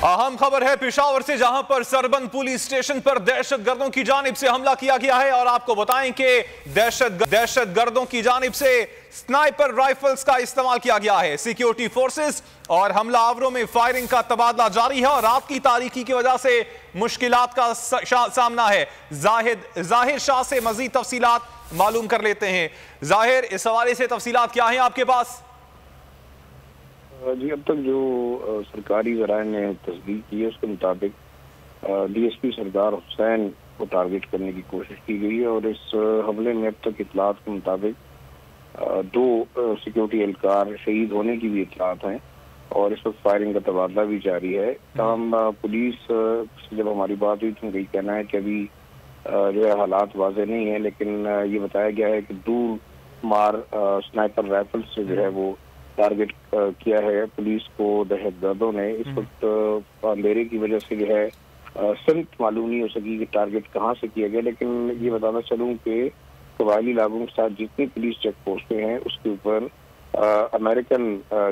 अहम खबर है पेशावर से, जहां पर सरबंद पुलिस स्टेशन पर दहशतगर्दों की जानिब से हमला किया गया है। और आपको बताएं कि दहशतगर्दों की जानिब से स्नाइपर राइफल्स का इस्तेमाल किया गया है। सिक्योरिटी फोर्सेस और हमलावरों में फायरिंग का तबादला जारी है और रात की तारीकी की वजह से मुश्किलात का सामना है। जाहिर शाह से मजीद तफसीलात मालूम कर लेते हैं। जाहिर, इस हवाले से तफसीलात क्या हैं आपके पास? जी, अब तक जो सरकारी ज़राए ने तस्दीक की है उसके मुताबिक डीएसपी सरदार हुसैन को टारगेट करने की कोशिश की गई है और इस हमले में अब तक इतलात के मुताबिक 2 सिक्योरिटी एहलकार शहीद होने की भी इतलात हैं और इस वक्त फायरिंग का तबादला भी जारी है। तमाम पुलिस से जब हमारी बात हुई तो उनका कहना है कि अभी जो है हालात वाज़ेह नहीं है, लेकिन ये बताया गया है कि दूर मार स्नाइपर राइफल से जो है वो टारगेट किया है पुलिस को दहशतगर्दों ने। इस वक्त अंधेरे की वजह से जो है संत मालूम नहीं हो सकी कि टारगेट कहाँ से किया गया, लेकिन ये बताना चलूँ कि कबायली इलाकों के साथ जितनी पुलिस चेक पोस्टें हैं उसके ऊपर अमेरिकन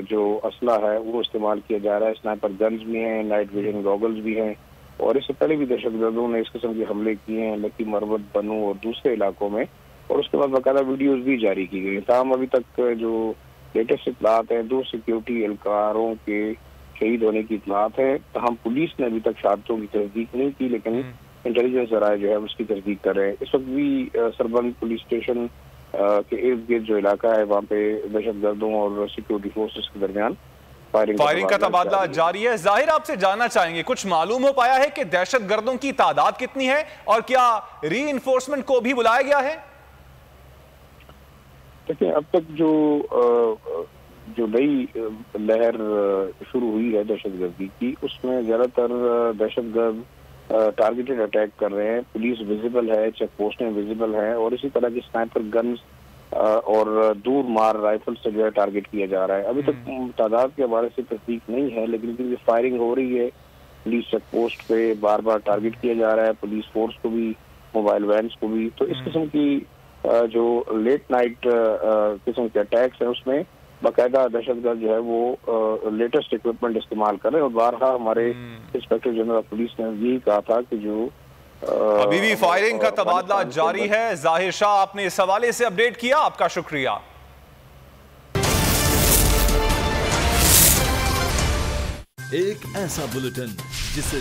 जो असला है वो इस्तेमाल किया जा रहा है। स्नाइपर गन्स भी हैं, नाइट विजन गॉगल्स भी हैं और इससे पहले भी दहशतगर्दों ने इस किस्म के हमले किए हैं लकी मरवत, बनू और दूसरे इलाकों में, और उसके बाद बाकायदा वीडियोज भी जारी की गई। तमाम अभी तक जो लेटेस्ट इतलात हैं 2 सिक्योरिटी एहलकारों के शहीद होने की इतलात है। तमाम पुलिस ने अभी तक शहादतों की तस्दीक नहीं की, लेकिन इंटेलिजेंस ज़राए जो है उसकी तस्दीक कर रहे हैं। इस वक्त भी सरबंद पुलिस स्टेशन के इर्द गिर्द जो इलाका है वहाँ पे दहशतगर्दों और सिक्योरिटी फोर्सेस के दरमियान फायरिंग का तबादला जारी है। जाहिर, आपसे जानना चाहेंगे, कुछ मालूम हो पाया है कि दहशतगर्दों की तादाद कितनी है और क्या रीइंफोर्समेंट को भी बुलाया गया है? देखिए, अब तक जो नई लहर शुरू हुई है दहशतगर्दी की, उसमें ज़्यादातर दहशतगर्द टारगेटेड अटैक कर रहे हैं। पुलिस विजिबल है, चेक पोस्टें विजिबल हैं और इसी तरह की स्नाइपर गन्स और दूर मार राइफल से जो है टारगेट किया जा रहा है। अभी तक तादाद के हवाले से तस्दीक नहीं है, लेकिन क्योंकि फायरिंग हो रही है पुलिस चेक पोस्ट पे बार बार टारगेट किया जा रहा है, पुलिस फोर्स को भी, मोबाइल वैन्स को भी, तो इस किस्म की जो लेट नाइट किस्म के अटैक्स हैं उसमें बाकायदा दहशतगर्द जो है वो लेटेस्ट इक्विपमेंट इस्तेमाल कर रहे हैं। और बारहा हमारे इंस्पेक्टर जनरल पुलिस ने यही कहा था कि जो अभी भी फायरिंग का तबादला जारी है। जाहिर शाह, आपने इस हवाले से अपडेट किया, आपका शुक्रिया। एक ऐसा बुलेटिन जिसे